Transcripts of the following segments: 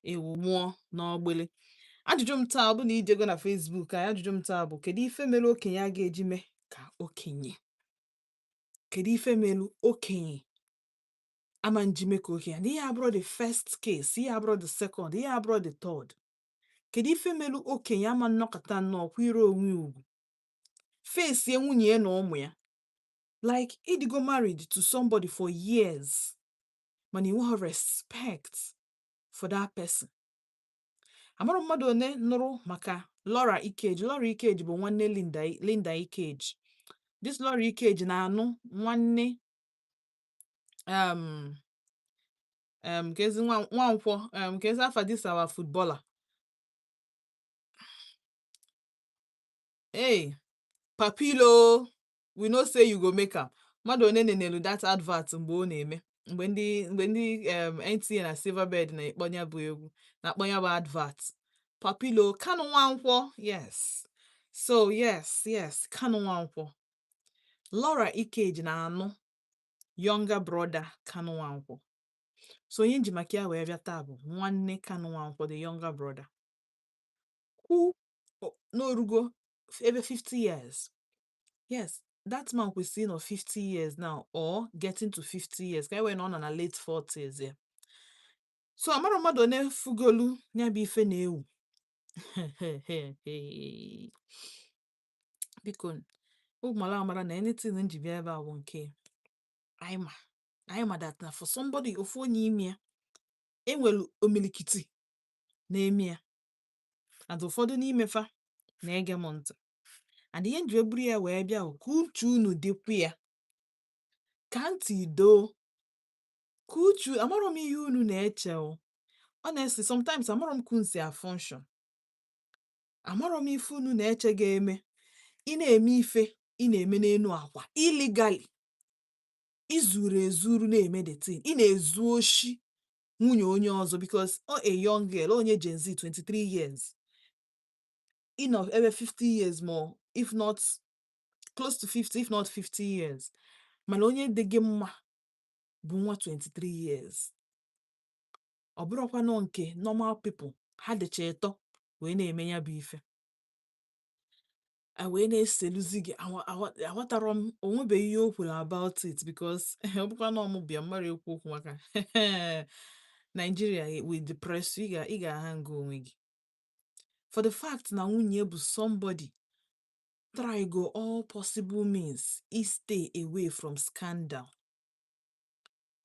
ewu nwụọ n'ọgbele. Ajụjụ m taa bụ na ijego na Facebook anyị, ajụjụ m taa bụ kedu ife mere okenye a ga-eji mee ka okenye? Kedu ife mere okenye ama njime ka okenye? And ihe abụrụ the first case, ihe abụrụ the second, ihe abụrụ the third. Kedu ife mere okenye ama nnọkọta nnọọ kwire onwe ugwu fesie nwunye ya na ụmụ ya? Like ịdịgo married to somebody for years mana you have respect for that person. Amara mmadụ one nụrụ maka Laura Ikeji. Laura Ikeji bụ nwanne Linda Ikeji. This Laura Ikeji na-anụ nwanne kezi Nwankwọ kezi afa this our footballer. Hey, Papilo, we know say you go make am. Mmadụ one nenelu that advert mgbe ọ na-eme. Mgbe ndị NTA na Silverbird na-ekponya bụ egwu na-akponya bụ advert. Papilo, Kanu Nwankwọ, yes. So yes, Kanu Nwankwọ. Laura Ikeji na-anụ younger brother Kanu Nwankwọ. So onye nji maka ya wee bịa taa bụ nwanne Kanu Nwankwọ, the younger brother. Who n'orugo ebe 50 years. Yes, that man kwesịrị nọ 50 years now or getting to 50 years. Ka wee nọ na late 40s ya. So amara mmadụ one fugolu nya bụ ife na-ewu. Biko ụmụala amara na anything nji bịa ebe a bụ nke anyị ma that na for somebody ofu onye ime ya enwere omilikiti na-eme ya, and ụfọdụ n'ime fa na-ege m ntị. And ihe nji eburu ya wee bịa ka uche unu dịkwa ya, ka ntị doo, ka uchu amarọ m ihe unu na-eche o. Honestly, sometimes amarọ m ka unu si a function. Amarọ m ife unu na-eche ga-eme. Ị na-eme ife ị na-eme n'elu akwa illegally. Izuru ezuru na-eme the thing. Ị na-ezu oshi nwunye onye ọzọ because a young girl, onye Gen Z, 23 years. Enough ebe 50 years more, if not close to 50, if not 50 years. Mana onye dị gị mma bụ nwa 23 years. Ọ bụrụkwa nọ nke normal people ha dịcha eto wee na-eme ya bụ ife. Wee na-eseluzi gị aghọtara m onwebeghị ihe o kwuru about it because ọ bụkwa na ọmụ bịa mmadụ ekwu okwu maka Nigeria will depress you. Ị ga-ahang onwe gị for the fact na nwunye bụ somebody try go all possible means stay away from scandal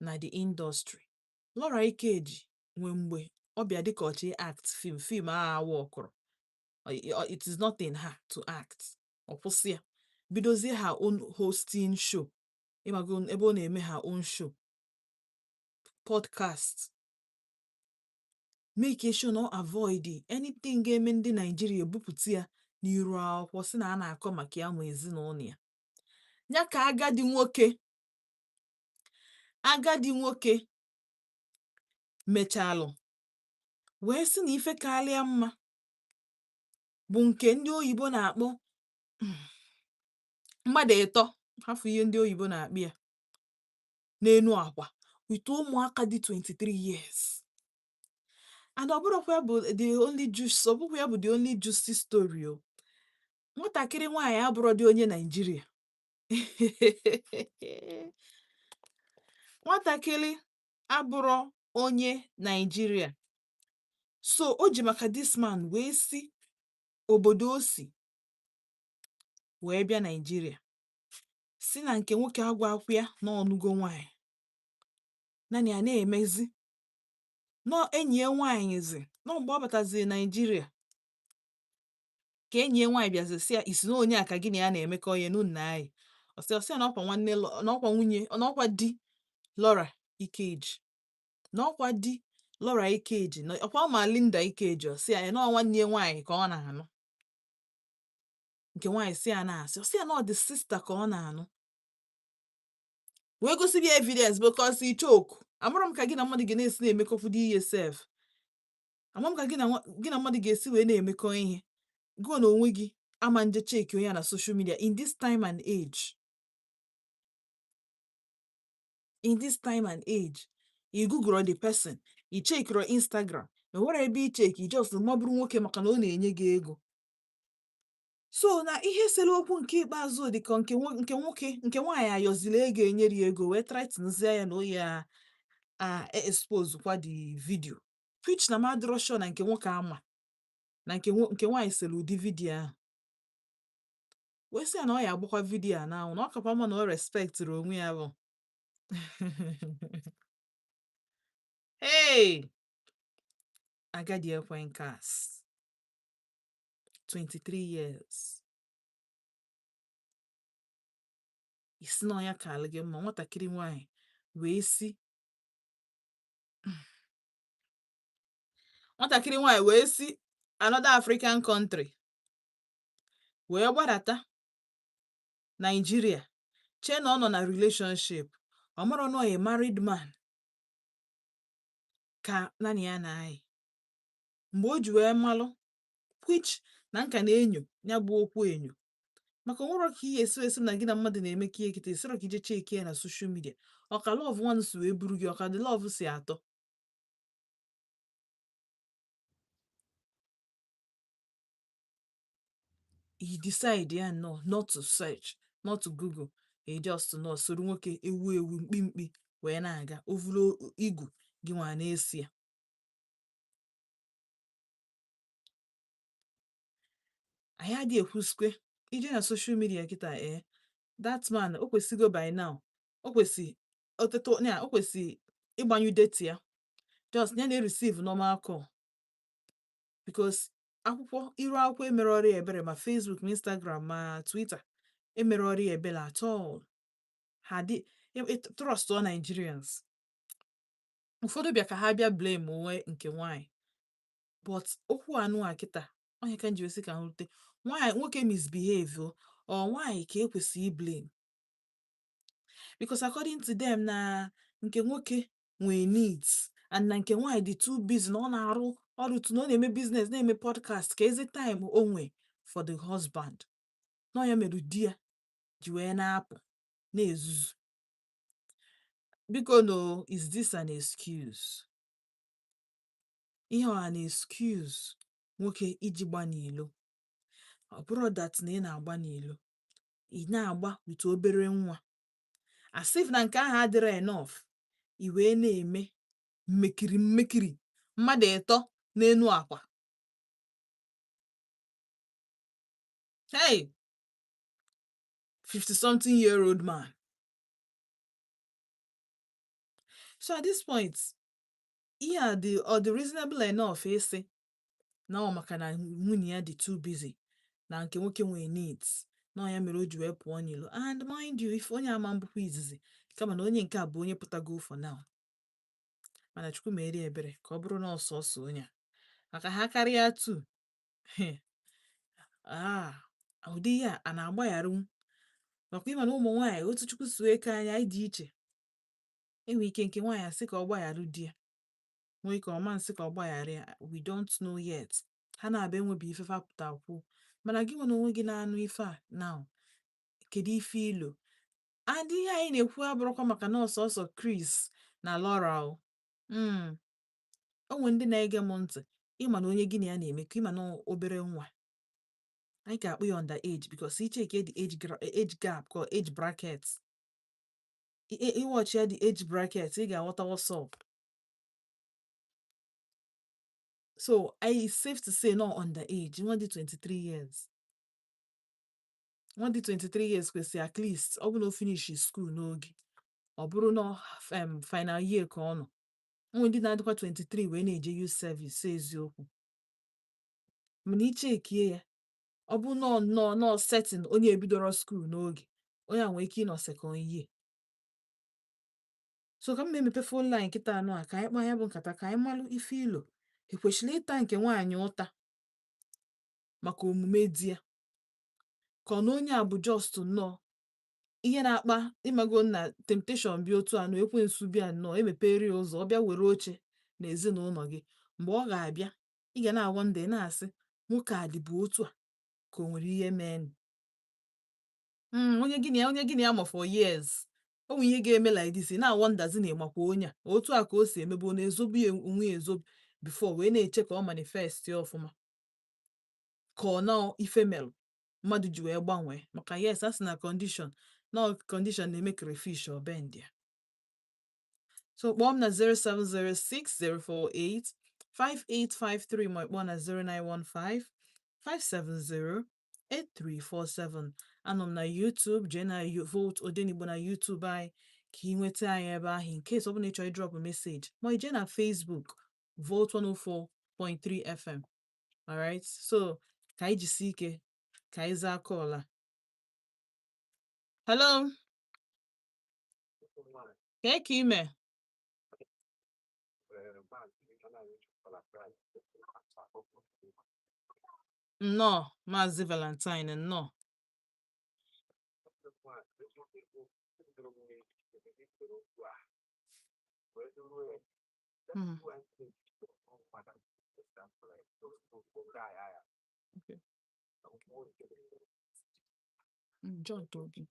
na the industry. Laura Ikeji nwe mgbe ọ bịa dịka ọchị act film a awọkọrọ. It is not in her to act. Ọ kwụsị ya bidozie her own hosting show. Ịmago ebe ọ na-eme her own show, podcast. Make sure no avoid anything ga-eme ndị Nigeria ebupụta ya n'iru akwụkwọ sị na a na-akọ maka ya ma ezinụlọ ya. Ya ka agadi nwoke mechalụ wee sị na ife karịa mma bụ nke ndị oyibo na-akpọ mmadụ ịtọ hafụ ihe ndị oyibo na-akpị ya n'enu akwa with ụmụaka dị 23 years. And ọ bụrụkwa bụ the only juice, ọ bụkwa ya bụ the only juicy story o. Nwatakịrị nwaanyị abụrụ dị onye Nigeria. Nwatakịrị abụrụ onye Nigeria. So o ji maka this man wee si obodo o si wee bịa Nigeria. Si na nke nwoke agwa akwụ ya na ọnụgo nwaanyị. Naanị ya na-emezi. Nọ enyi ya nwaanyị zi. Nọ mgbe ọ bataziri Nigeria. Ka enyi ya nwaanyị bịazi si ya isi na onye a ka gị na ya na-emekọ ihe n'ụnna anyị. Ọsị na ọkwa nwanne na ọkwa nwunye na ọkwa di Laura Ikeji. Na ọkwa di Laura Ikeji. Na ọkwa ma Linda Ikeji. Ọsị ya na nwanne ya nwaanyị ka ọ na-anụ. Nke nwaanyị si ya na-asị. Ọsị ya na ọ dị sister ka ọ na-anụ. Wee gosi bịa evidence because he choke. Amụrụ m ka gị na mmadụ ga na-esi na-emekọfu dị ihe sef. Amụrụ m ka gị na mmadụ ga-esi wee na-emekọ ihe. Gụọ na onwe gị ama nje check onye na social media in this time and age. In this time and age. You Google the person. You check your Instagram. enwere ebe iche ka ijos ma bụrụ nwoke maka na ọ na-enye gị ego. So na ihe sere okwu nke ikpeazụ dị ka nke nwoke nke nwaanyị ayọzili ego enyere ya ego wee threatenzie ya na oyi a expose kwa the video, which na madro show na nke nwoke ama na nke nwaanyị sere ụdị vidio ahụ wee sị ya na ọ ya agbakwa vidio a n'anwụ, na ọ kakwa mma na ọ respektịrị onwe ya bụ hey agadi ekwe nkas 23 years isi na ya kalụ gị mma, nwatakịrị nwaanyị wee si another African country wee gbadata Nigeria chee na ọ nọ na relationship, ọ mara na a married man ka naanị ya na anyị mgbe o ji wee malụ which na nka na-enyo ya bụ okwu enyo maka nwere ka ihe esi na gị na mmadụ na-eme ka ihe kịta esiro ka ije cheki ya na social media ọka love one si wee buru gị ọka dị love si atọ. You decide ya no not to search, not to Google, just no soro nwoke ewu mkpimkpi wee na-aga ovulu igu gị nwa na-esi ya. Anyị adị ekwusikwe ije na social media kịta that man o kwesịgo by now o kwesị ịgbanyụ date ya just ya na-receive normal call because iru akwụkwọ emere ọrụ ya ebere ma Facebook ma Instagram ma Twitter emere ọrụ ya ebere at all. Ha dị trust all Nigerians. Ụfọdụ bịa ka ha bịa blame onwe nke nwaanyị but okwu anụ a kịta onye ka njiwesi ka nrute nwoke misbehave or nwaanyị ka ekwesị blame because according to them na nke nwoke nwee needs and na nke nwaanyị dị too busy na ọ na-arụ ọrụ tu na ọ na-eme business na-eme podcast ka ezi time onwe for the husband na ya mere di ya ji wee na-apụ na-ezuzu. Biko no, is this an excuse? Ihe ọ na excuse nwoke iji gba n'ilo. Ọ bụrụ that na ị na-agba n'ilo ị na-agba with obere nwa as if na nke ahụ adịrọ enough i wee na-eme mmekiri mmadụ ịtọ n'enu akwa. Hey, 50-something-year-old man. So at this point ihe the reasonable enough isi na ọ maka na nwunye ya dị too busy na nke nwoke nwee needs na ya mere o ji wee pụọ n'ilo. And mind you, if onye ama mbụkwa izizi kama na onye nke a bụ onye pụtago for now, mana Chukwu mere ebere ka ọ bụrụ na ọsọsọ onye a maka ha karịa tu ụdị ya a na-agbagharụ maka ịma na ụmụ nwaanyị otu Chukwu si wee ka anya dị iche. Enwe ike nke nwaanyị asị ka ọ gbagharụ di ya, nwee ike ọma nsị ka ọ gbagharụ ya, we don't know yet. Ha na-abịa enwebi ife fapụta kwuo mana gị nwere onwe gị na-anụ ife a now kedu ife ilo. And ihe anyị na-ekwu abụrụkwa maka na ọsọsọ Chris na Laura onwe ndị na-ege m ntị ịma na onye gị na ya na-eme ka ịma na obere nwa anyị ga-akpụ ya under age because icheke the age gap ka age bracket iwọchi ya the age bracket ị ga-aghọta what's up. So it's safe to say no under age nwa dị 23 years. Nwa dị 23 years kwesịrị at least ọ bụrụ na o finish school n'oge ọ bụrụ na final year ka ọ nọ. Nwa ndị na-adịkwa 23 wee na-eje youth service eziokwu mana ichekie ya ọ bụ nọ setting onye ebidoro school n'oge onye a nwee ike ịnọ second year. So ka m emepe phone line kịta anụ a ka anyị kpaa ya bụ nkata ka anyị malụ ife ilo ekwesịrị ịta nke nwaanyị ụta maka omume di ya ka ọ na onye a bụ just nnọọ ihe na-akpa ịmago na temptation bịa otu anụ ekwensu bịa nnọọ emepere ya ụzọ ọ bịa were oche na ezinụlọ gị mgbe ọ ga-abịa ị ga na-agwa ndị na-asị nwoke a dịbụ otu a ka o nwere ihe mee onye gị na ya ma for years o nwere ihe ga-eme like this na wondazi na ịmakwa onye a otu a ka o si emebe ọ na-ezobu onwe ezobu before we na-eche ka ọ manifest ọfụma ka ọ nọ ife melụ mmadụ ji wee gbanwee maka yes a sị na condition na-eme crayfish ọ bend ya. So kpọọ m na 07060485853 ma kpọọ na 09155708347. Anọ m na YouTube, jee na vote Odenigbo na YouTube anyị ka ị nweta anyị ebe ahụ in case ọ bụla ị chọrọ drop message ma ije na Facebook vote 104.3 FM. Alright, so ka anyị jisi ike ka anyị zaa kọọla. Hello, ka ime? Nnọọ, Maazị Valentine, nnọọ. John told you.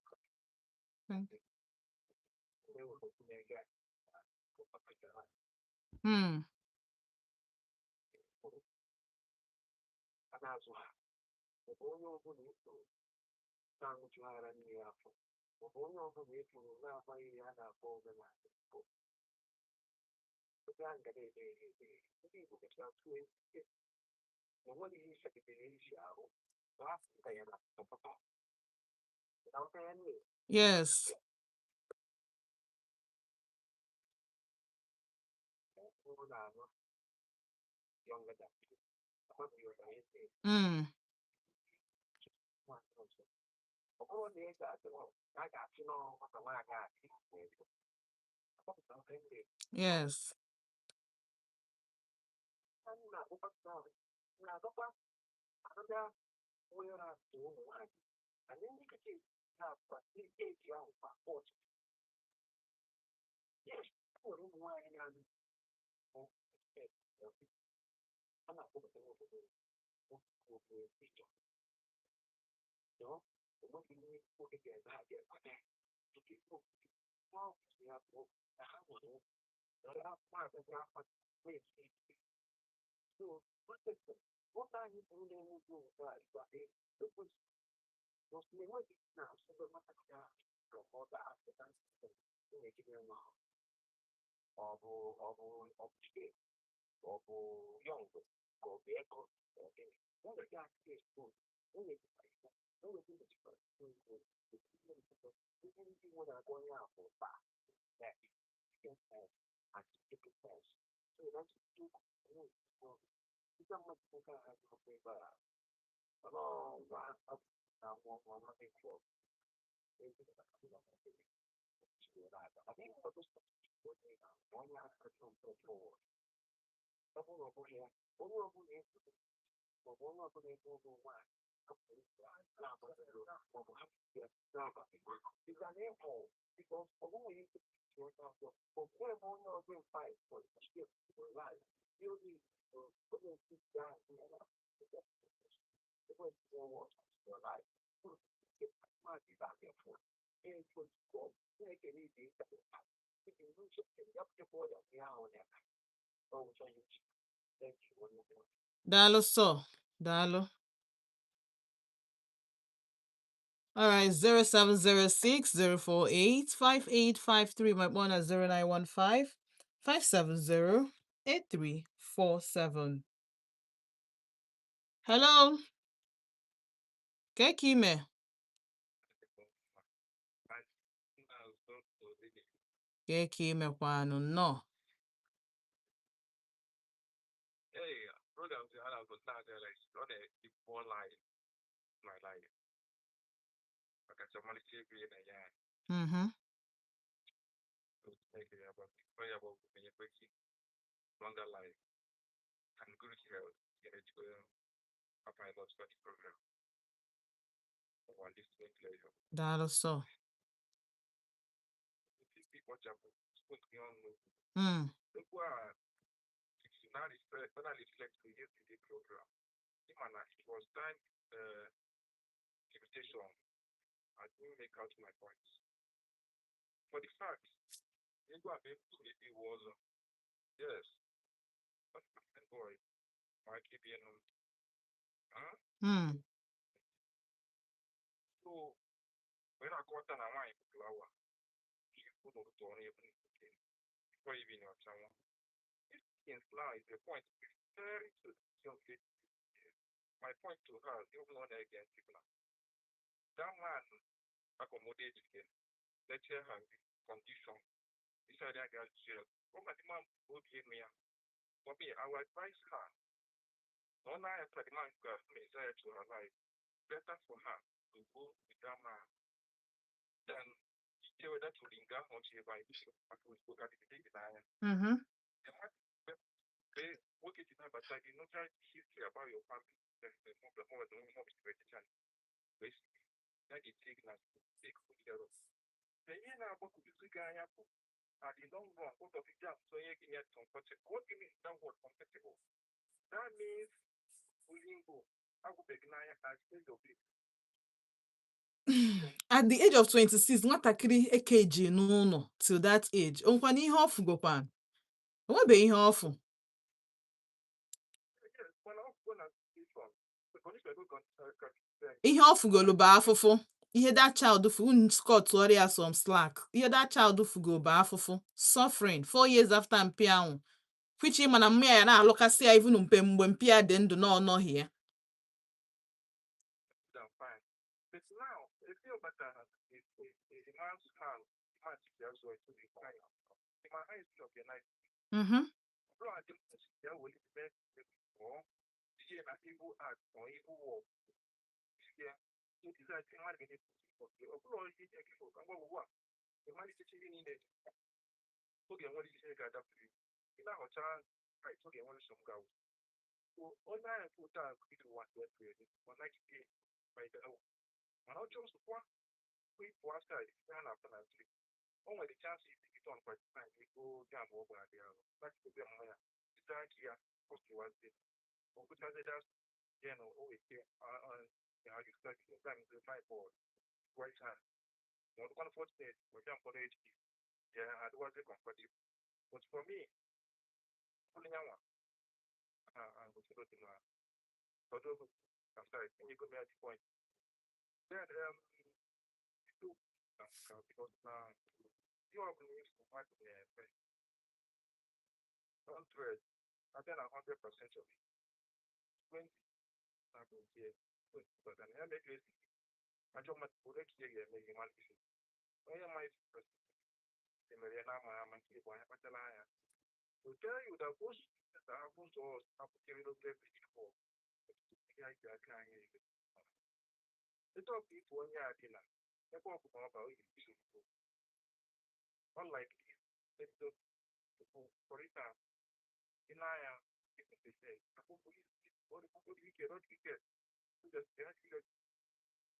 Yes. Yes. Daalụ sọ, daalụ. All right, 0706-048-5853. My phone is 0915-570-8347. Hello. Kekime. Kekime kwanu no. Mm-hmm. Daalụ sọ. And boy, my keep huh? Hmm. So when I got on a wine flower, she put on the even before even your channel. In flower is the point. It's very to young lady. My point to her, even on against people. That man accommodate again. Let her have the condition. Decided I got jail. What my man will be in me. For me, I will advise her. No, I after the man got me to her life. Better for her to go with that man than tell her that to linger on she by issue. I could go at the beginning. Mm-hmm. The man, work it in her, but I did not try history about your family. The more the more vegetarian. Basically, that is taken as take good care of. The year now, what could you guy up? I did not wrong. What of the job? So you can get comfortable. What do you mean that word comfortable? That means we go. I will be nine as stage of it. At the age of 26, nwatakịrị ekeji n'ụlọ till that age. Onkwana ihe ọfụ gokwan. Onwebe ihe ọfụ. Yes, when I was going to this one, the condition I got Ihe ọfụgolu bụ afụfụ. Ihe that child fu Scott ọrịa some slack. Ihe that child fugo bụ afụfụ. Suffering 4 years after mpi ahụ. Which mana mmịa ya na-alụkasị ya even mgbe mpi ya dị ndụ na ọ nọghị ya. fine. But now, if you better is a man's hand, man is also to be fine. In my eyes, of your night. Mm-hmm. So I think there will be best before. See an evil act or evil work. Yeah. So this is a man getting for the overall you take for what? The man is teaching in it. Okay, what is it got up to you? In our child, I took a one some go. So all I put out to one that created one like it by the and I chose one quick for outside, stand up and sleep. Only the chance is to get on by the time we go down over the other. That's the Maya. Start here, post was it. Or put other that's always here on how you study the time to my board. Right hand. Not one for state, for example, HD. Yeah, I was a comfortable. But for me, only one. I was able to know. I'm sorry, can you go back to point? Then, two, because you are going to find the hundred, I think 100% of it. 20 samples here. But then I make it. I don't want to make here, making one issue. I am my the Mariana, my kid, my Patalaya. To tell you that most that happens to us, have to carry those every before. The top people when you are dinner. The poor people about it. Unlike this, for instance, in I am, people they say, what do you get? What do you get? Just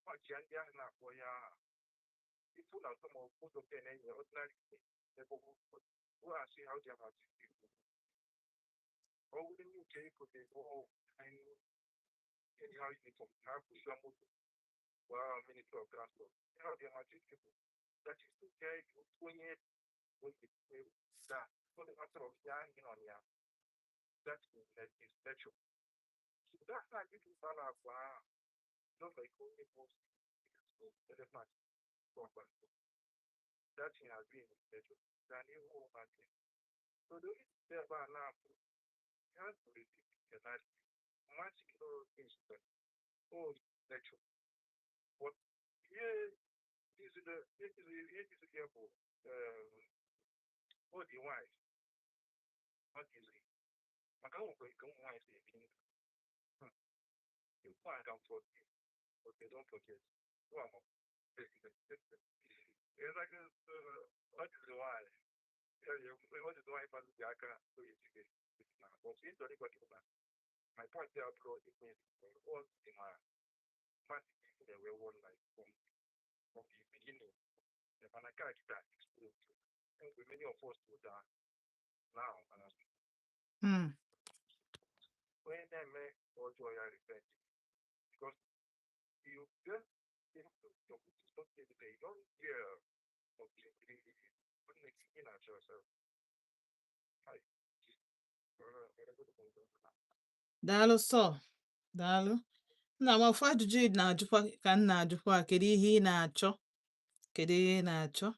much younger now for ya. People now some of most of them in ordinary who are see how they are people. Or wouldn't you take okay, oh, and anyhow you need to have to show well, Minister of Transport. How they are people. That is to tell you 28 with that. So the matter of young on ya. That is natural. So that's not you to follow up. Not like only most the not proper. That thing has been natural. Than you whole market. So the only thing about now, you have to repeat the night. Much things that oh natural. But here is the careful. Oh the wise. Not easy. I can't go wise you can't come for but they don't forget. Well, it's like what is the why? What is the why for the Jaka? So you see it. But since anybody my point there bro it means all in my past they were one like from the beginning. The Manaka that experience. And we many of us do that now Hmm. when they make all joy and revenge. Because you just you don't hear of when they clean at yourself. Daalụ sọ. Daalụ. Nna m ofu ajụjụ ị na-ajụkwa ka m na-ajụkwa kedu ihe ị na-achọ? Kedu ihe ị na-achọ?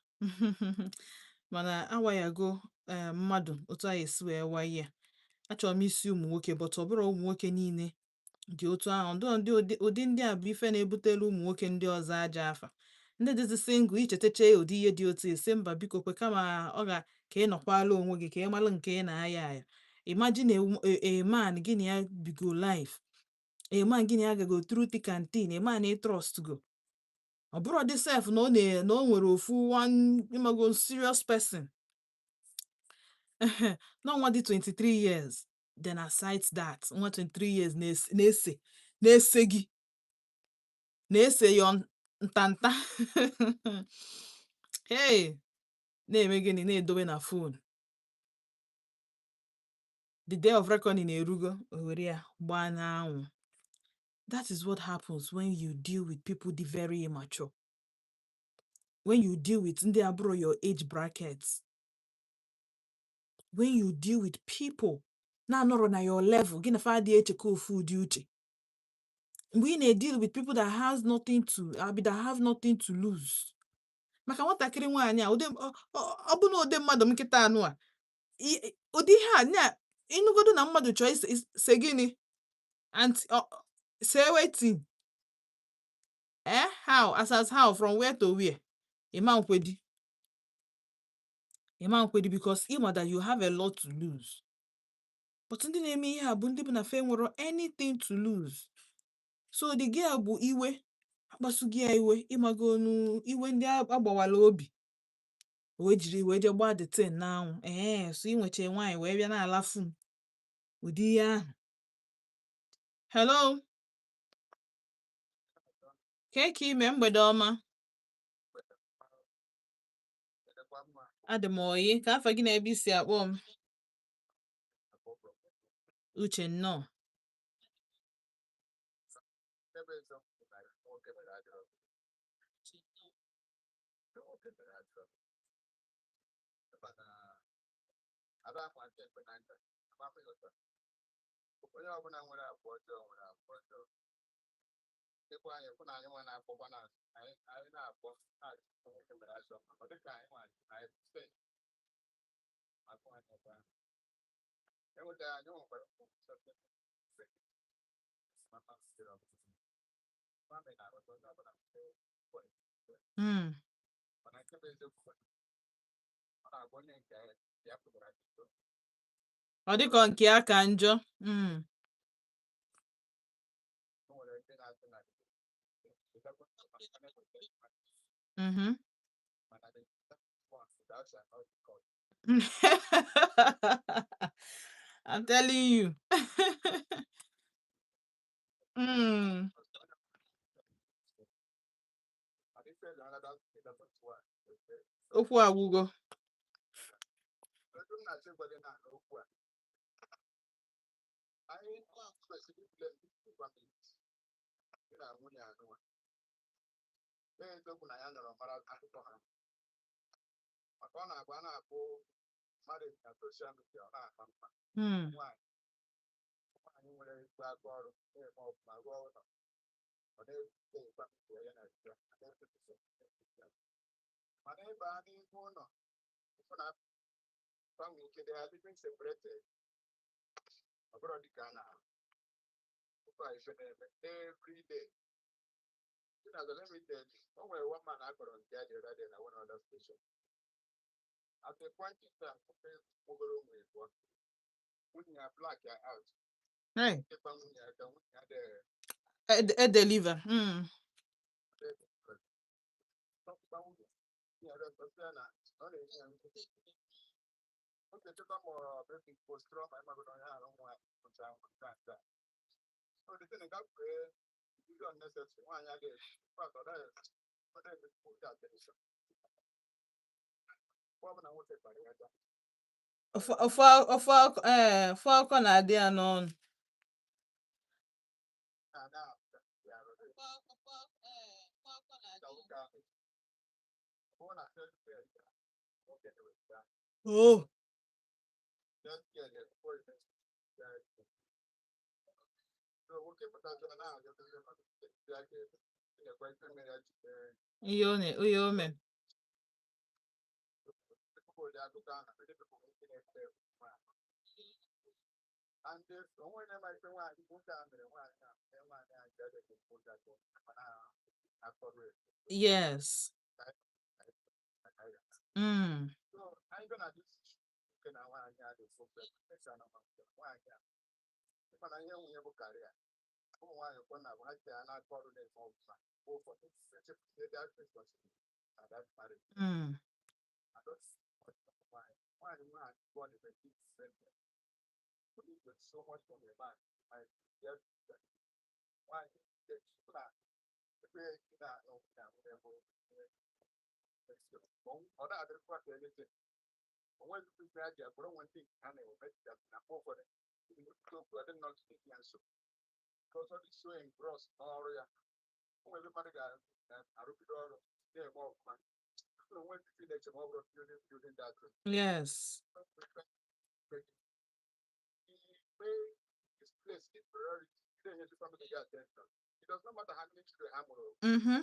Mana awayago mmadụ otu anyị esi wee waye ya. Achọrọ m isi ụmụ nwoke but ọ bụrụ ụmụ nwoke niile dị otu ahụ. Ụdị ndị a bụ ife na-ebutelu ụmụ nwoke ndị ọzọ aja afa. Ndị dịzi single ichetacha ụdị ihe dị otu esi mba biko kwe kama ọ ga ka ị nọkwala onwe gị ka ị malụ nke ị na-aya aya. Imagine a man gị na ya bigo life. A man gị na ya gago through thick and thin. A man ị trust go. Ọ bụrụ dị sef na o nwere ofu one ịmago serious person. No nwa dị 23 years. Then aside that, nwa 23 years na-ese gị. Na-ese ya ntanta. Hey, na-eme gịnị na-edobe na phone. The day of reckoning erugo, o were ya gbaa n'anwụ. That is what happens when you deal with people dị very immature. When you deal with ndị abụrụ your age brackets. When you deal with people na-anọrọ na your level, gị na fa dị echekọ ofu ụdị uche. Mgbe ị na-deal with people that have nothing to lose. Maka nwatakịrị nwaanyị a ọ bụ na ụdị mmadụ m nkịta anụ a ụdị ihe a nya ịnụgodo na mmadụ chọọ ise gịnị and say wetin how as how from where to where ịma nkwedi because ịma that you have a lot to lose. But ndị na-eme ihe a bụ ndị bụ na fe nwere anything to lose. So the girl bụ iwe akpasugi ya iwe ịmago iwe ndị agbawala obi wee jiri wee je gbaa the ten n'anwụ so inweche nwaanyị wee bịa na-alafu m ụdị ihe ahụ. Hello, ka ime mgbede ọma. Adị m oyi ka afọ gị na ebe isi akpọ m. Uche nnọọ. Onye ọbụla nwere agwa ọjọọ nwere agwa ọjọọ. Dịkwa anyị fụ na anyị nwe na-akpọkwa na anyị na-akpọ ọ dịka anyị nwe anyị se akpọ anyị ebe ahụ. Enweta anyị nwekwara mana nke bụ eziokwu ọ na-agwa onye nke ya pụtara nso. Ọ dịka nke ya ka njọ. I'm telling you. Okwu agwụgo. Eziokwu na ya nọrọ mara akụkọ ha maka ọ na-agba na-akpụ mmadụ na soshal midia ọ na-akpa mkpa nwaanyị nwere ikpe aka ọrụ na-eme ọfụma rụọ ụlọ ọ na-ebute ịkpa ya na mana ịba n'ihu ụlọ na-agbanwe ike dị ha living separated ọ bụrụ dịka a na-akpụkọ ife na-eme every day. Let me tell you, one man I got on the other day and one other station. At the point in time, when you are black, you're out. Hey. Deliver. Ofu akọ na-adị ya n'ọnụ. Oh. Uyome. Yes. Mm. Mm. Yes. Mm-hmm.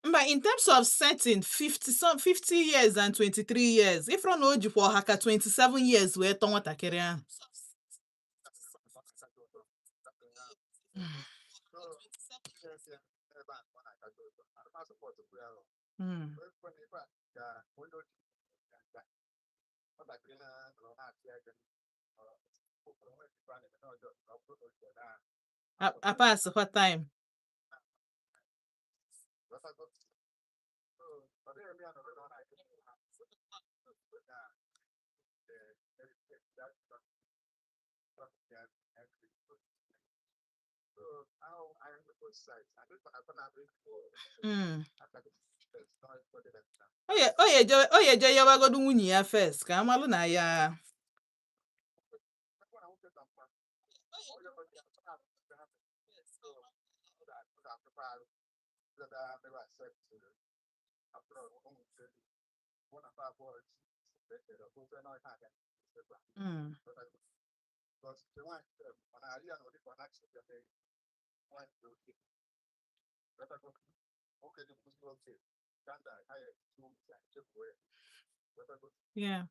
But in terms of setting 50 years and 23 years, if run oji for haka 27 years wee tọ nwatakịrị ahụ. Mm. I pass what time? Mm. Oye je yawagodu nwunye ya first ka amalụ na ya. Mm. Yeah.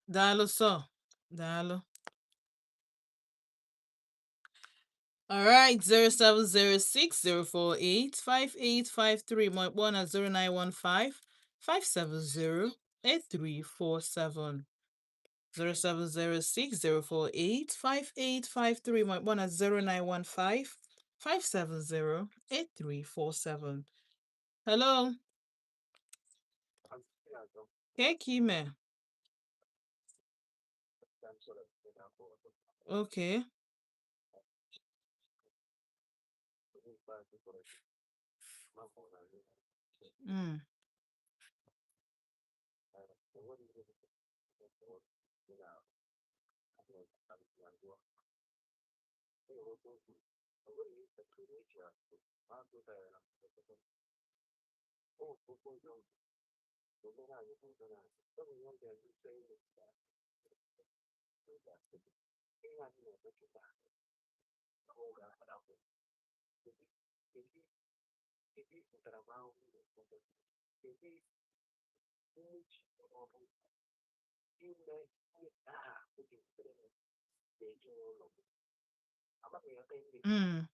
Daalụ sọ. Daalụ. All right, 0706-048-5853. My one at 0915-570-8347. 0706-048-5853. My one at 0915-570-8347. Hello. Kime. Okay. Mm. Mm.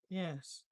Yes.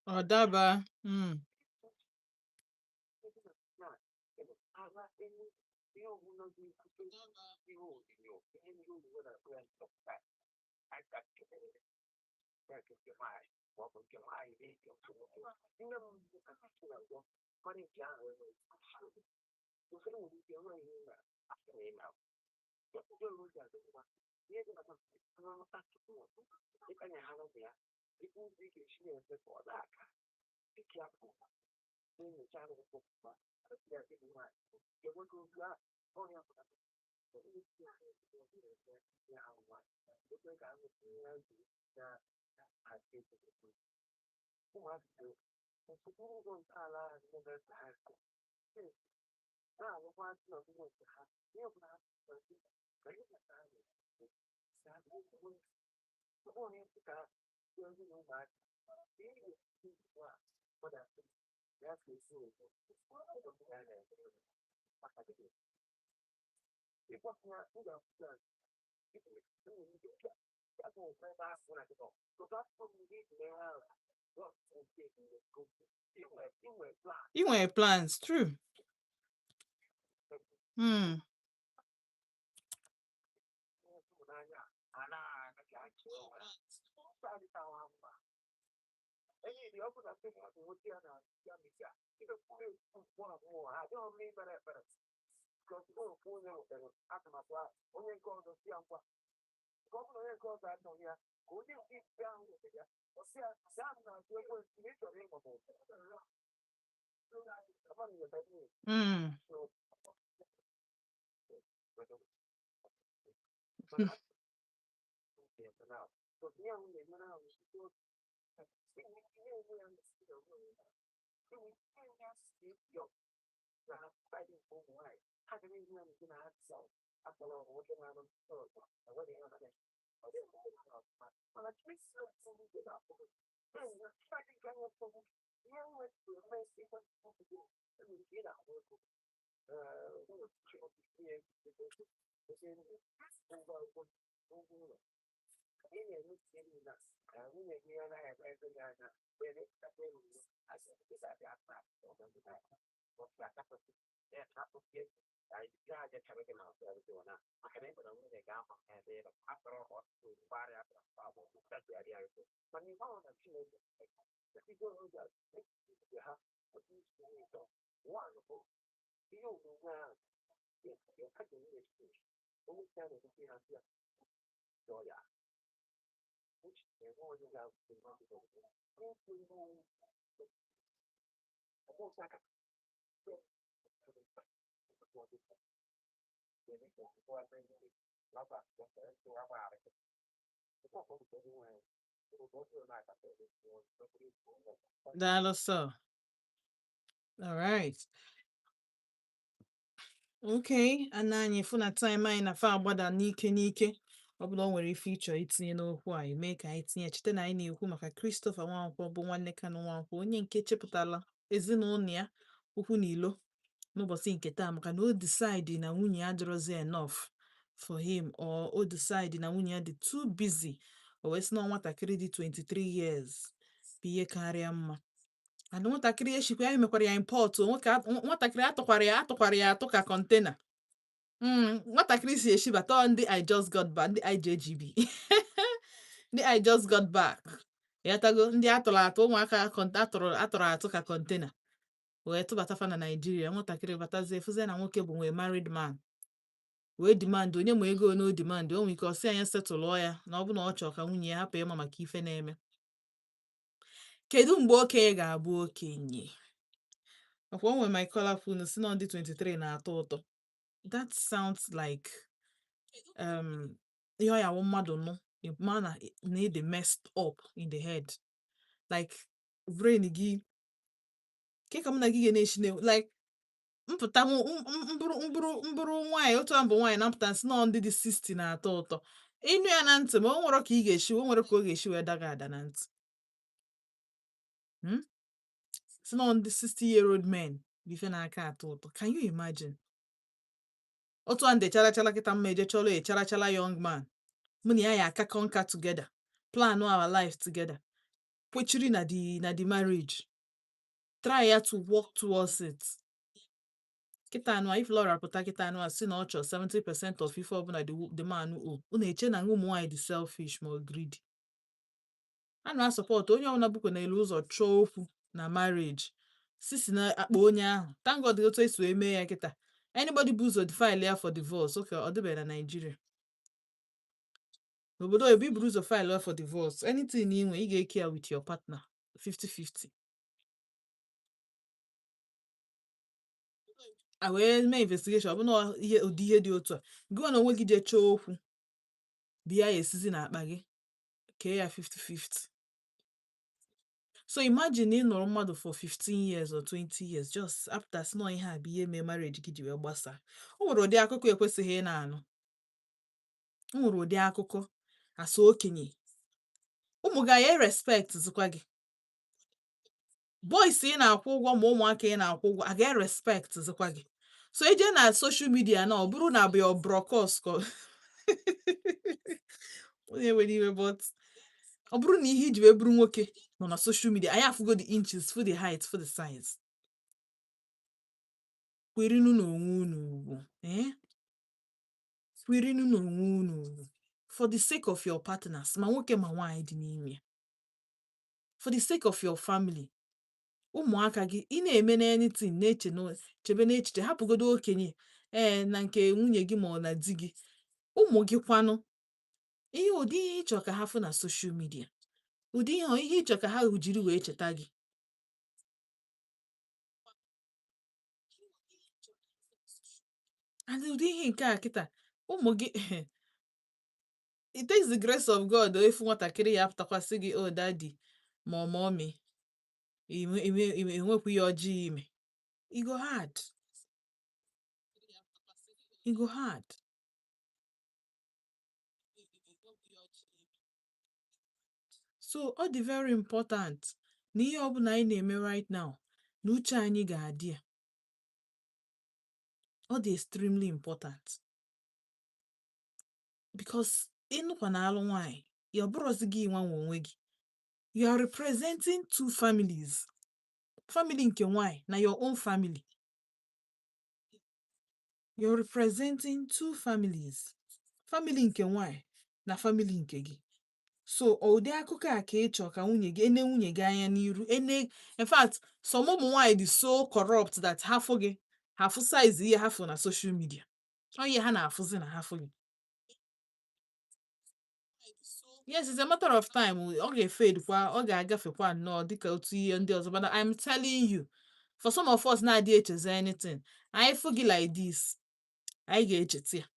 Odaba. Mm. You want plans, true. Hmm. Mm. Daalụ sọ. All right. Okay. Ana anyị fụ na time anyị na fa agbada n'ike n'ike. Ọ bụla o nwere ife ịchọ itinye n'okwu anyị mee ka anyị tinye. Chete na anyị na-ekwu maka Christopher Nwankwo bụ nwanne Kanu Nwankwo, onye nke chepụtala ezinụlọ ya ukwu na ilo n'ụbọchị nke taa maka na o decide na nwunye ya adịrọzi enough for him, or o decide na nwunye ya dị too busy, o wee sị na nwatakịrị dị 23 years bụ ihe karịa mma. And nwatakịrị eshikwa ya mekwara ya import, nwatakịrị atụkwara ya atụ ka kọntena. Nwatakịrị si eshibata ndị I just got back, ndị IJGB ndị I just got back, yatago ndị atụrụ atụ, ụmụaka atụrụ atụ ka kọntena wee tụbata fa na Naijiria. Nwatakịrị batazie fụzie na nwoke bụ nwee married man, wee demand onye ma ego no demand, o nwere ike ọsị anya setụlụọ ya na ọ bụ na ọ chọọ ka nwunye ya hapụ ịma maka ife na-eme. Kedu mgbe okenye ga-abụ okenye? Ọkwa o nwere my color phone si na ndị 23 na-atọ ụtọ. That sounds like ihe ọ ya wụ mmadụ nụ mana na messed up in the head, like brain gị ke ka m na gị ga-eshi like mpụta mbụrụ nwaanyị, otu a mbụ nwaanyị na mpụta si na ndị dị 60 na-atọ ụtọ. Ịnụ ya na ntị ma o nwere ka ị ga-eshi, o nwere ka ọ ga-eshi wee daga ada na ntị. Si na ndị 60-year-old men bife na-aka atọ ụtọ. Can you imagine? Otu a ndị chala kịta mma eje chọrọ chala young man, mụ na ya akakọ nka together, plan our life together, kwechiri na the marriage, try ya to work towards it. Kịta anụ if Laura pụta kịta anụ si na ọ chọrọ 70% of ife ọbụla the man o na-eche na ụmụ nwaanyị dị selfish ma greedy. A na-asọpọt onye ọbụla bụkwa n'elu ụzọ chọọ okwu na marriage, sisi na akpa onye ahụ. Thank God otu esi wee mee ya kịta. Anybody bụ ụzọ file ya for divorce, okay, ọ dịbeghị na Nigeria. N'obodo oyibo iburu ụzọ file ya for divorce, anything ị nwe ị ga-eke ya with your partner 50-50. A wee mee investigation, ọ bụ na ụdị ihe dị otu a, gụọ na onwe gị jee chọọ okwu bịa ya esizi na akpa gị kee ya 50-50. So imagine ị nọrọ mmadụ for 15 years or 20 years just after snow ihe a bụ ihe mee marriage gị ji wee gbasaa. O nwere ụdị akụkọ ekwesịghị ị na-anụ. O nwere ụdị akụkọ asa okenye ụmụ gị ya respect zikwa gị. Boys ị na-akwụ ụgwọ ma ụmụaka ị na-akwụ ụgwọ a ga-respect zikwa gị. So ije na social media na ọ bụrụ na bụ your brokos onye nwere iwe, but ọ bụrụ na ihe iji wee bụrụ nwoke nọ na social media, anyị afụgo the inches, for the height, for the size. Kwerinu n'onwe unu ugwu, kwerinu n'onwe unu ugwu for the sake of your partners, ma nwoke ma nwaanyị dị n'ime, for the sake of your family. Ụmụaka gị ị na-eme na anything chebe n'echiche, hapụgodo okenye na nke nwunye gị ma ọ na di gị, ụmụ gị kwanụ. Ụdị ihe ịchọ ka ha fụ na social media, ụdị ihe ịchọ ka ha jiri wee cheta gị. And ụdị ihe nke a kịta ụmụ gị it takes the grace of God efu nwatakịrị ya apụtakwasị gị oh daddy ma ọ mommy enwekwu ya ọjọọ ime. It go hard. It go hard. So ọ dị very important na ihe ọbụla anyị na-eme right now na uche anyị ga-adị ya. Ọ dị extremely important. because ịnụkwa na alụ nwaanyị ya ọbụrụzi gị nwa nwe onwe gị, you are representing two families, family nke nwaanyị na your own family. You're representing two families, family nke nwaanyị na family nke gị. So ụdị akụkọ a ka ị chọ ka nwunye gị ene nwunye gị anya n'iru in fact some ụmụ nwaanyị dị so corrupt that ha fụ gị ha fụ size ihe ha fụ na social media, ọ ihe ha na-afụzi na ha fụ gị. Yes, it's a matter of time. Ọ ga-efade kwa, ọ ga-agafekwa nnọọ dịka otu ihe ndị ọzọ, but I'm telling you, for some of us na-adị echezi anything, anyị fụ gị like this, anyị ga-echeta ya.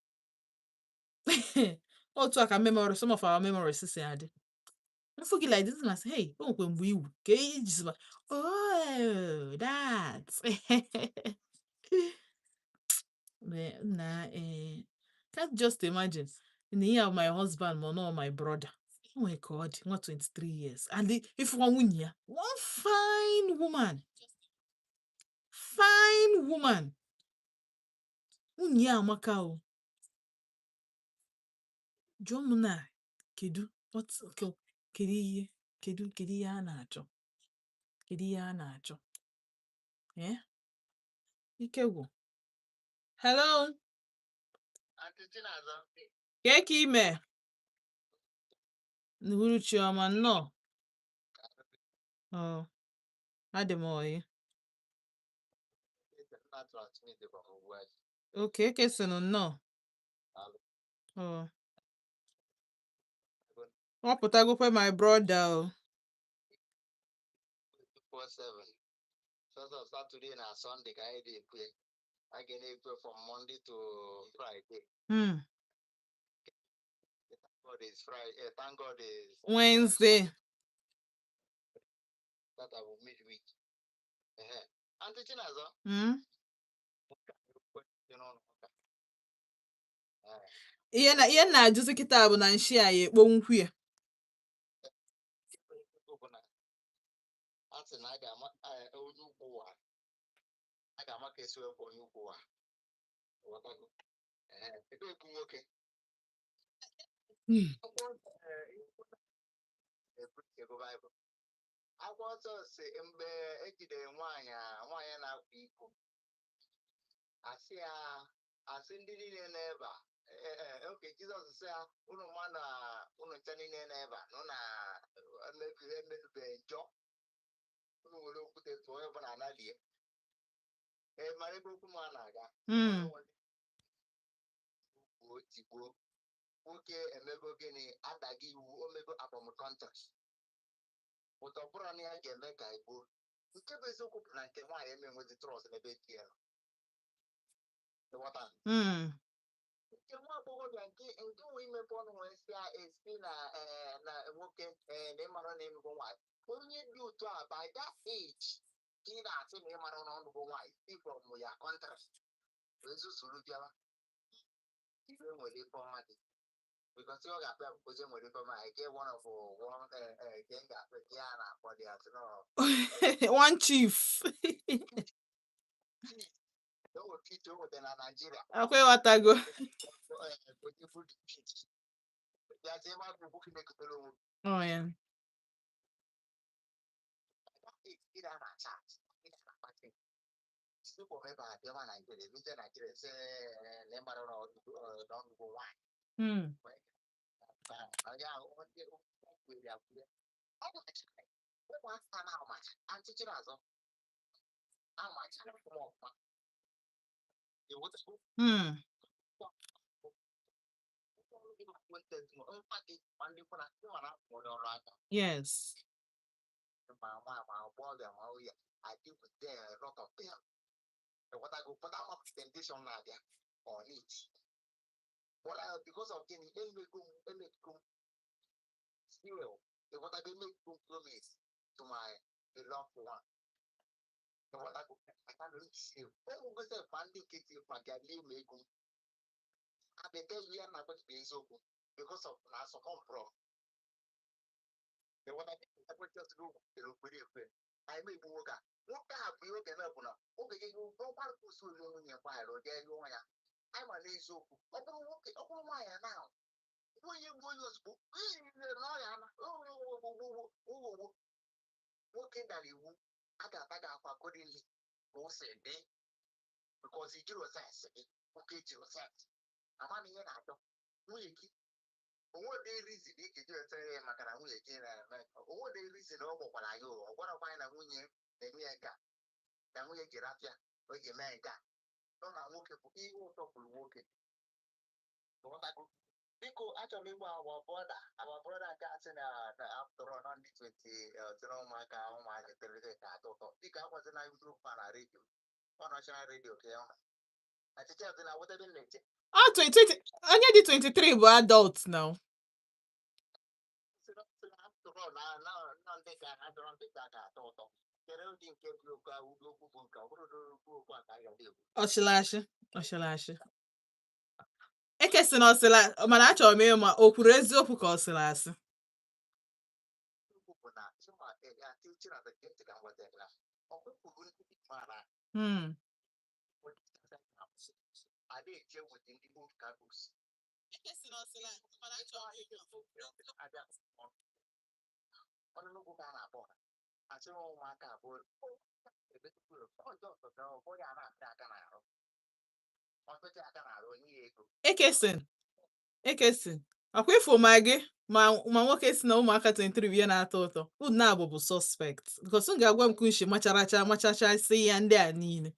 Otu a ka memory, some of our memories si adị. Mfụ gị like this na say, hey, o nwekwe mgbe iwu ka iji ziba, oh, that. Nah, can't just imagine. In the year of my husband, or my brother. Oh my God, not 23 years. And if one year, one fine woman. Fine woman. Unye amaka o. Jụọ na kedu kedu ihe a na-achọ. Kedu ihe a na-achọ. Eh? Ike gwụ. Hello. Ka ime? N'uhuruchi ọma nnọọ. Oh, adị m oyi. Okay, kesịnụ nnọọ. Oh. Ọ pụtagokwe my brother o. 24/7. So Saturday na Sunday ka anyị na-ekwe. I can ekwe from Monday to Friday. Thank God is Friday. Thank God is Wednesday. That I will midweek. Auntie Chinazo. Ihe na-ajụzi kịta bụ na nshi a ya ekponwukwu ya. Asị na a ga-ama onye ugwu ụwa. A ga-ama ka esi wepụ onye ugwu ụwa. Ebe ekwu nwoke. Akwụkwọ nsọ si mgbe ejidere nwaanyị na-akwa iko, asị ndị niile n'ebe a, oke Jizọs sị ya, unu ma na unu ncha niile n'ebe a, nọ na emebibeghị njọ, unu nwere okwute tụọ onye ọbụla analie. Mara ebe okwu m a na-aga. Tigbuo nwoke emego gịnị adaghị iwu omego abọmkọntas ụtọ bụrụ na ya ga-eme ka igbo nke bụ eziokwu bụ na nke nwaanyị emenwezi trọs n'ebe di ya nke nwa agbọghọbịa nke nwe imepe ọnụ nwee esi na nwoke na ịmara na emego nwaanyị onye dị otu a by that age ka ị na-asị na ịmara na ọnụgo nwaanyị ifrom ya kọntras ezusoro bịawa ibe nwere ife ọma dị because you got to put from I get one of one gang for the One chief. Nigeria. Okay, what I go. Oh yeah. Yes. I deal with them a lot of them. What I go put out of temptation now there on it. But because of getting still, what I can make promise to my beloved one. So what I can't really see. When we go to Bandi Kitty, my Gali make I tell you, I'm not going to be so good because of Naso come from. What I think I just go I may work. What have you can open up? Okay, you go back to soon in your fire or there you are. I'm a lazy open my now. because he drew a sense. Okay, to a sense. I'm on here now. What they reason they can do a say, Macana, we again, what they reason over what I go, or what I find a winning, then we got. Then we get up here, or you may got. Don't I work for people, talk will work it. Because actually, our brother got in after on the 20, my car, my television. I was in a group on a radio, on national radio. I think I would have been late. Oh, 2020. Only the 23 were adults now. Oshilashi. Ekesi na osila mana achọrọ m ịma o kwuru eziokwu ka ọsịlasị. Ekesin akwa ifo ma gị ma nwoke si na ụmụaka 23 ihe na-atọ ụtọ unu na-abụ bụ suspect because m ga-agwa m ka uche machacha si ya ndị a niile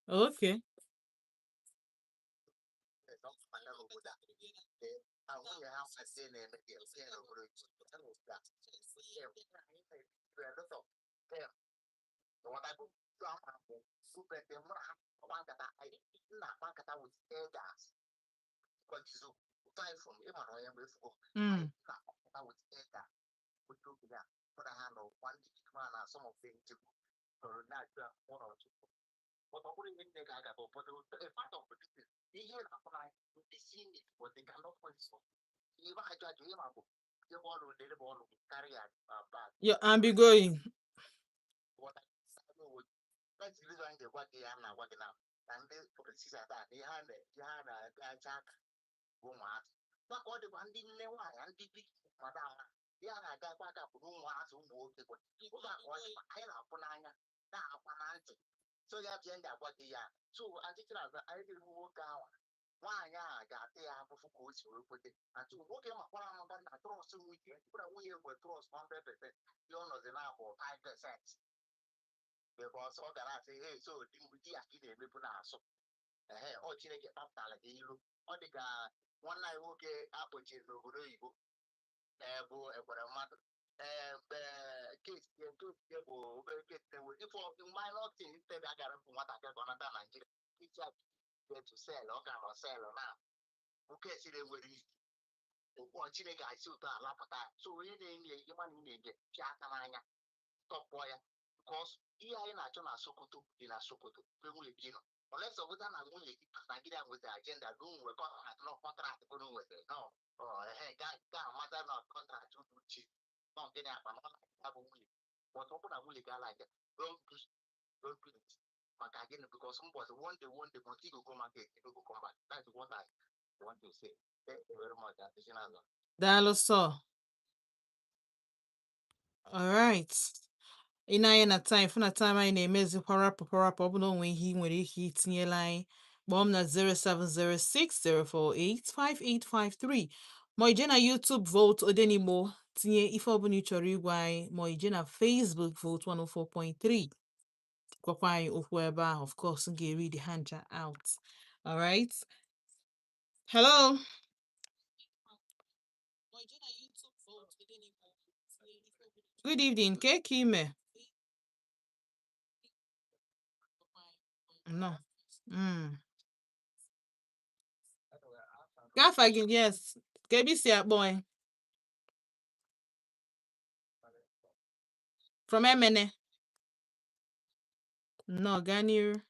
okay you're ambiguous. That's the reason they work here and working out. And they for the season that they had a jack woman. But all the one didn't know why and did madam. Yeah, I got back up room was who worked it. I have Ponaya, now Pananti. So you have to end up what they are. So I think I didn't work out. Why, I got the apple for coach to put it. And to work him upon a throw so we get put away with throws 100%. You know the now for 5%. Because all that I say, hey, so the Akine people are so. Oh, Chile get up like you. Oh, the guy, one night, okay, apple cheese over the Ibo. Go and what a matter. Case, get for minor thing, instead I got from what I got on a Nigeria. It's up to sell, or sell now. Okay, see, they were Chile guys, so that lapata. So, you need to chat and top boy. Because here in Sokoto, unless of that Nigeria with the agenda, room we got no contract with it. No, hey, matter not contract to cheap. Not getting up and but open a willy guy like it. Don't do it. But again, because some was one day Montego go market, it will come back. That's what I want to say. Thank you very much. Daalụ. All right. Ị na-anya na time fụ na time anyị na-emezikwa rapụ ọ bụla onwe ihe ị nwere ike itinyela anyị kpọọ m na 07064858853 ma ije na YouTube vote Odenigbo tinye ife ọbụla ị chọrọ igwe anyị ma ije na Facebook vote 104.3 gwakwa anyị okwu ebe ahụ of course m ga-read ha ncha out. All right. Hello. Good evening. Ke ime? No. Gafa gị, yes. Ka ebe isi akpọ anyị? From Emene. No, gaa n'iru.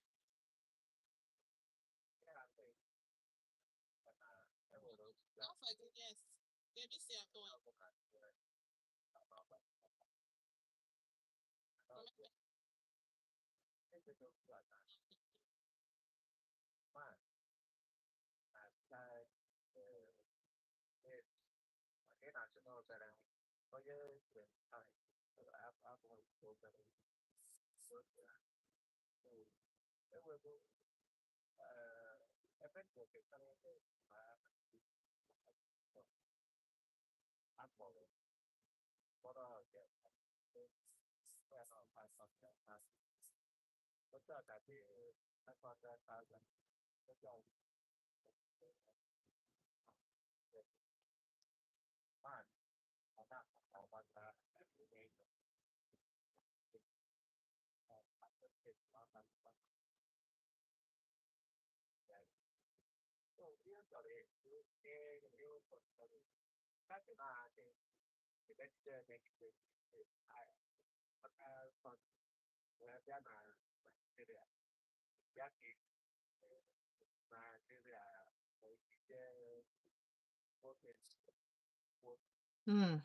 Mm.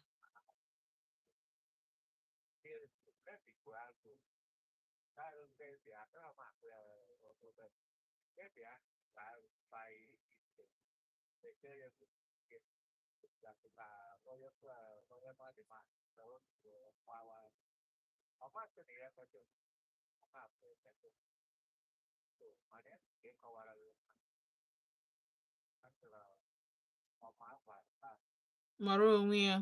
Mara onwe ya.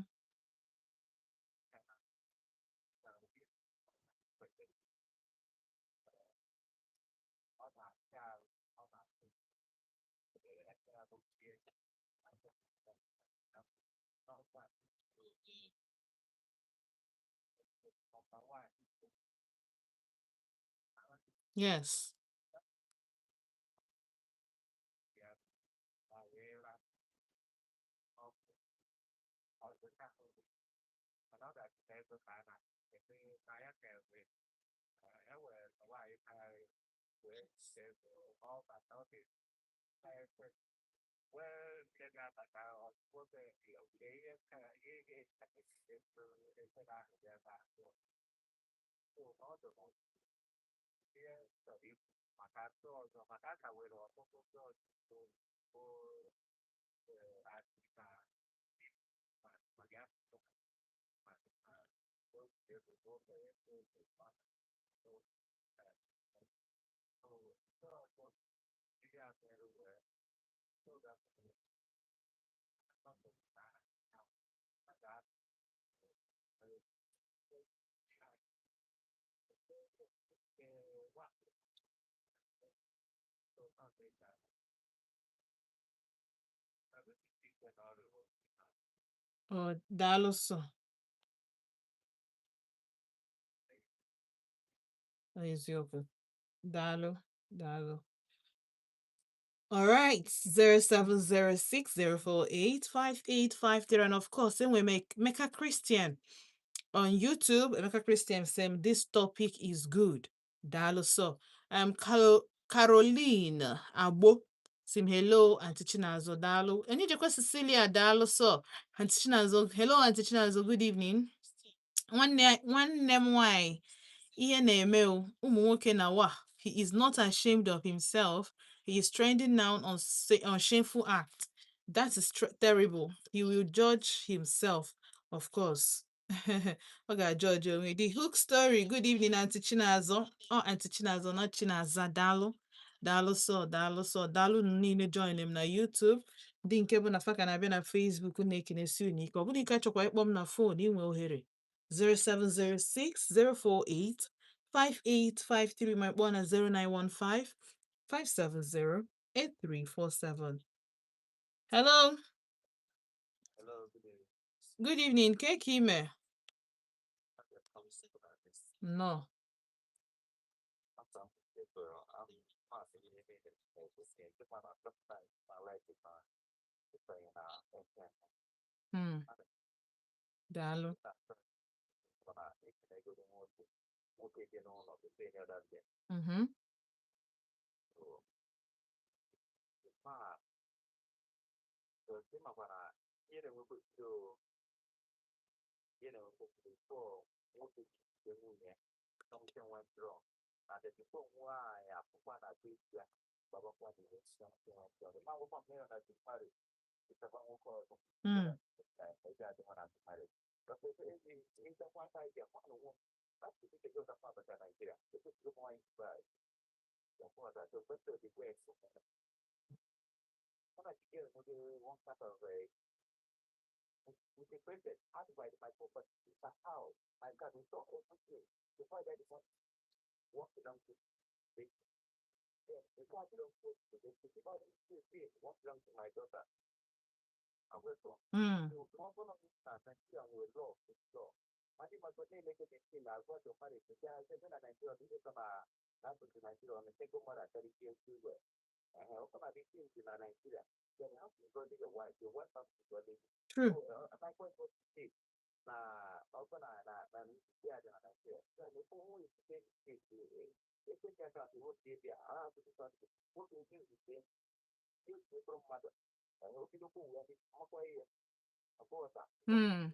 Yes. Oh, daalụ sọ. Eziokwu. Daalụ. Daalụ. All right, 0706 048 5853. And of course, then we make Mecca Christian on YouTube. Mecca Christian saying this topic is good. Dalo so. Caroline Abo. Sim hello, Auntie Chinazo Dalo. And you Cecilia Dalo so. Auntie Chinazo, hello, Auntie Chinazo, good evening. One name why. Ihe na-eme o, ụmụ nwoke na wa. He is not ashamed of himself. He is trending now on shameful act. That is terrible. He will judge himself, of course. Ọ ga-judge onwe. The hook story. Good evening, Auntie Chinazo. Oh, Auntie Chinazo, not Chinaza. Daalụ. Daalụ so, daalụ so. Daalụ niile join him na YouTube. Ndị nke bụ na fa ka na-abịa na Facebook na-ekenesi unu ike. Ọ bụrụ ike achọkwa ịkpọ m na phone inwe ohere. 0706 048 5853. My one at 0915 570 8347. Hello. Hello, Good evening. Kekime. No. Daalụ. Mm-hmm. Mm. Mm. True. Mm.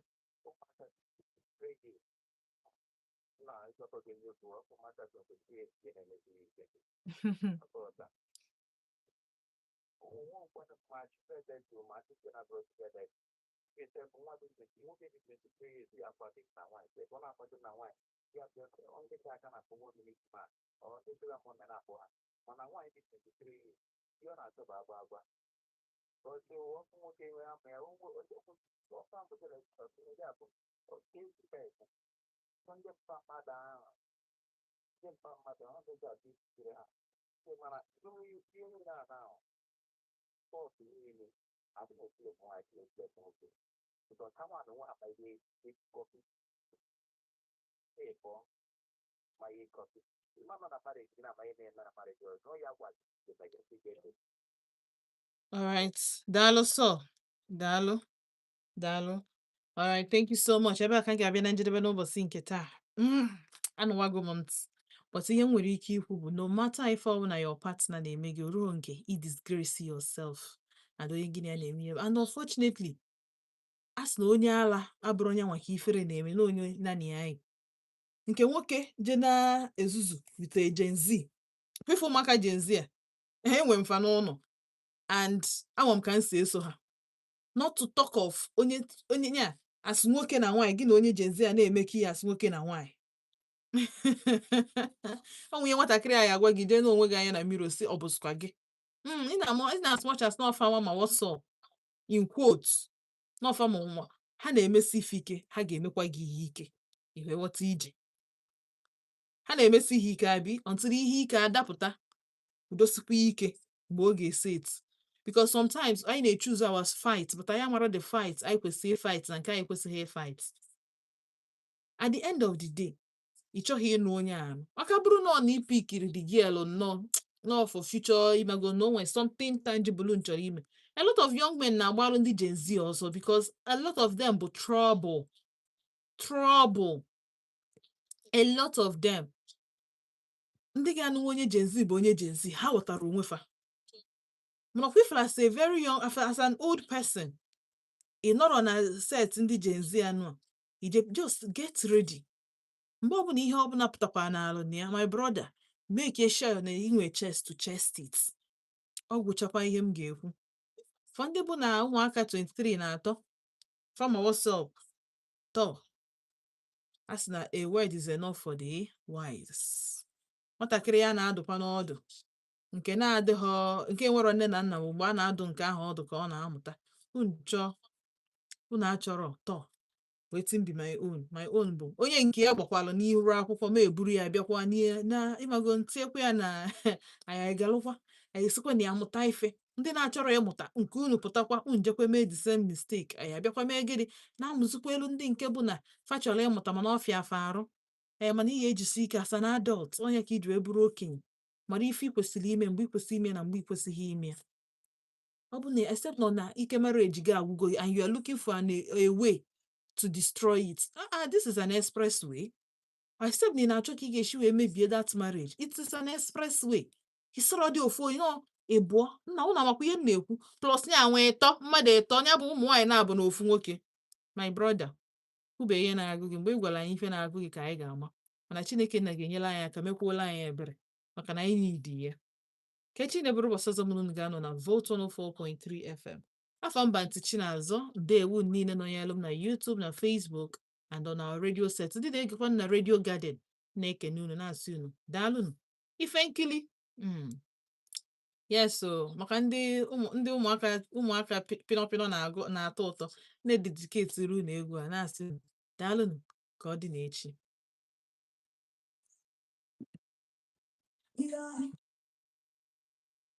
All right. Dalo so. Dalo. Dalo. All right. Thank you so much. Ebe aka ga-abịa na njedebe n'ụbọchị nke taa. Anụwago m ntị. But ihe m nwere ike ikwu bụ no matter ife ọbụla your partner na-eme gị ruo nke i disgrace yourself and onye gị na ya na-eme ihe. And unfortunately, a sị na onye ala abụrụ onye nwa ka ifere na-eme na onye naanị ya anyị. Nke nwoke je na-ezuzu with Gen Z. Fefe ụmụaka Gen Z a, enwe mfa n'ụlọ. And anwa m ka m si eso ha. Not to talk of onye ya as nwoke na nwaanyị gị na onye Gen Z a na-emekọ ihe as nwoke na nwaanyị. Ọ nwunye nwatakịrị a ya agwa gị jee n'onwe gị anya na mmiri osi ọ bụzikwa gị. Ị na-as much as n'ọfa nwa ma what's up in quotes n'ọfa ma nwa ha na-emesi ife ike ha ga-emekwa gị ihe ike ihe ghọta ije. Ha na-emesi ihe ike abi until ihe ike adapụta udosikwa ike mgbe ọ ga-ese eti. Because sometimes anyị na-choose our fight but anyị amara the fight anyị kwesịrị fight na nke anyị kwesịghị fight. At the end of the day, ị chọghị ịnụ onye ahụ. Maka bụrụ na ọ na ipikiri the girl no for future imago no when something tangible nchọrọ ime. A lot of young men na-agbalụ ndị Gen Z also because a lot of them bụ trouble. Trouble. A lot of them. Ndị ga-anụ onye Gen Z bụ onye Gen Z ha ghọtara onwe fa. Mana ọkwa ifere as a very young, as an old person, ị nọrọ na set ndị Gen Z anụ just get ready. Mgbe ọbụla ihe ọbụla pụtakwa n'alụ na ya, my brother, make sure na ị nwee chest to chest it. Ọ gwụchakwa ihe m ga-ekwu. For ndị bụ na ụmụaka 23 na atọ, fama what's up? Tọ. A sị na a word is enough for the wise. Nwatakịrị ya na-adụkwa n'ọdụ. Nke na-adịghọ nke nwere nne na nna mgbe a na-adụ nke ahụ ọdụ ka ọ na-amụta. Unu achọrọ tọ. Wetin be my own? My own bụ onye nke ya gbakwalụ n'ihu akwụkwọ ma eburu ya bịakwa na ịmago ntiekwa ya na anyị galụkwa anyị sikwa na ya mụta ife. Ndị na-achọrọ ịmụta nke unu pụtakwa njekwa mee the same mistake anyị abịakwa mee gịnị na-amụzikwa elu ndị nke bụ na fa chọrọ ịmụta mana ọfịa afa arụ. Mana ihe ejisi ike as an adult onye ka iji wee bụrụ okenye mara ife ị kwesịrị ime mgbe ị kwesịrị ime na mgbe ị kwesịghị ime. Ọ bụ na except na ike marriage gị agwụgo and you are looking for a way to destroy it. This is an expressway. Except na ị na-achọ ka ị ga-esi wee mebie that marriage. It is an expressway. Isoro dị ofu onye ịbụọ nna ụna makwa ihe m na-ekwu plus ya nwee ịtọ mmadụ ịtọ ya bụ ụmụ nwaanyị na-abụ na ofu nwoke. My brother, kwube ihe na-agụ gị mgbe ị gwara anyị ife na-agụ gị ka anyị ga-ama mana Chineke na ga-enyere anyị aka mekwuola anyị ebere maka na anyị need ya. Kechi na-eburu ụbọchị ọzọ mụnụ ga-anọ na Volt 104.3 FM. Afọ mba ntichi na-azọ ndeewu niile nọnyelụ m na YouTube na Facebook and on our radio set ndị na-egekwa na Radio Garden na-ekene unu na-asị unu daalụnụ ife nkili yes o maka ndị ụmụaka pịnọpịnọ na-agụ na-atọ ụtọ na-edediketi ru na egwu a na-asị unu daalụnụ ka ọ dị n'echi